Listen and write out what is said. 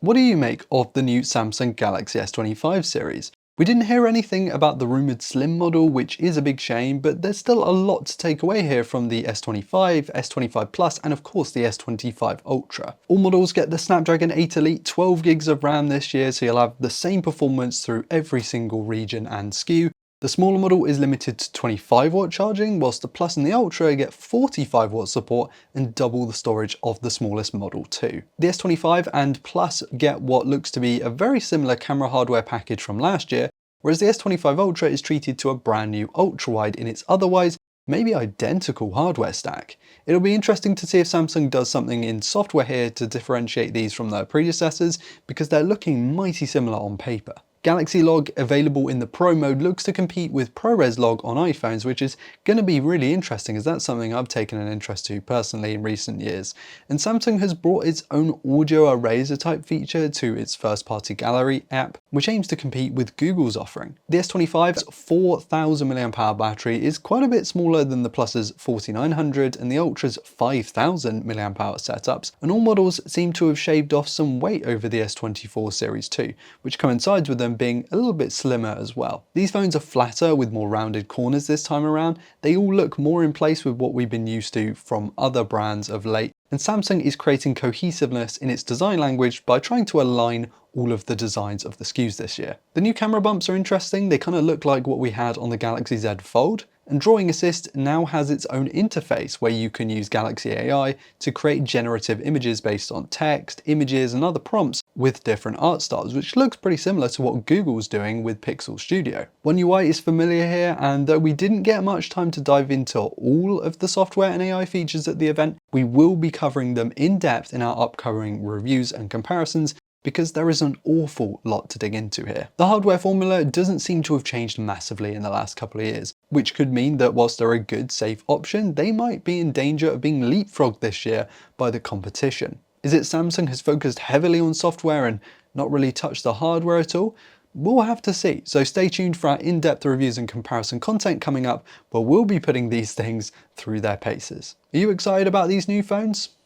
What do you make of the new Samsung Galaxy S25 series? We didn't hear anything about the rumoured slim model, which is a big shame, but there's still a lot to take away here from the S25, S25 Plus, and of course the S25 Ultra. All models get the Snapdragon 8 Elite 12 gigs of RAM this year, so you'll have the same performance through every single region and SKU. The smaller model is limited to 25 watt charging, whilst the Plus and the Ultra get 45 watt support and double the storage of the smallest model too. The S25 and Plus get what looks to be a very similar camera hardware package from last year, whereas the S25 Ultra is treated to a brand new ultra-wide in its otherwise maybe identical hardware stack. It'll be interesting to see if Samsung does something in software here to differentiate these from their predecessors, because they're looking mighty similar on paper. Galaxy Log, available in the Pro mode, looks to compete with ProRes Log on iPhones, which is going to be really interesting, as that's something I've taken an interest to personally in recent years. And Samsung has brought its own audio eraser type feature to its first-party gallery app, which aims to compete with Google's offering. The S25's 4000 mAh battery is quite a bit smaller than the Plus's 4900 and the Ultra's 5000 mAh setups, and all models seem to have shaved off some weight over the S24 series too, which coincides with them being a little bit slimmer as well. These phones are flatter with more rounded corners this time around. They all look more in place with what we've been used to from other brands of late, and Samsung is creating cohesiveness in its design language by trying to align all of the designs of the SKUs this year. The new camera bumps are interesting. They kind of look like what we had on the Galaxy Z Fold. And Drawing Assist now has its own interface where you can use Galaxy AI to create generative images based on text, images, and other prompts with different art styles, which looks pretty similar to what Google's doing with Pixel Studio. One UI is familiar here, and though we didn't get much time to dive into all of the software and AI features at the event, we will be covering them in depth in our upcoming reviews and comparisons, because there is an awful lot to dig into here. The hardware formula doesn't seem to have changed massively in the last couple of years, which could mean that whilst they're a good, safe option, they might be in danger of being leapfrogged this year by the competition. Is it Samsung has focused heavily on software and not really touched the hardware at all? We'll have to see, so stay tuned for our in-depth reviews and comparison content coming up, where we'll be putting these things through their paces. Are you excited about these new phones?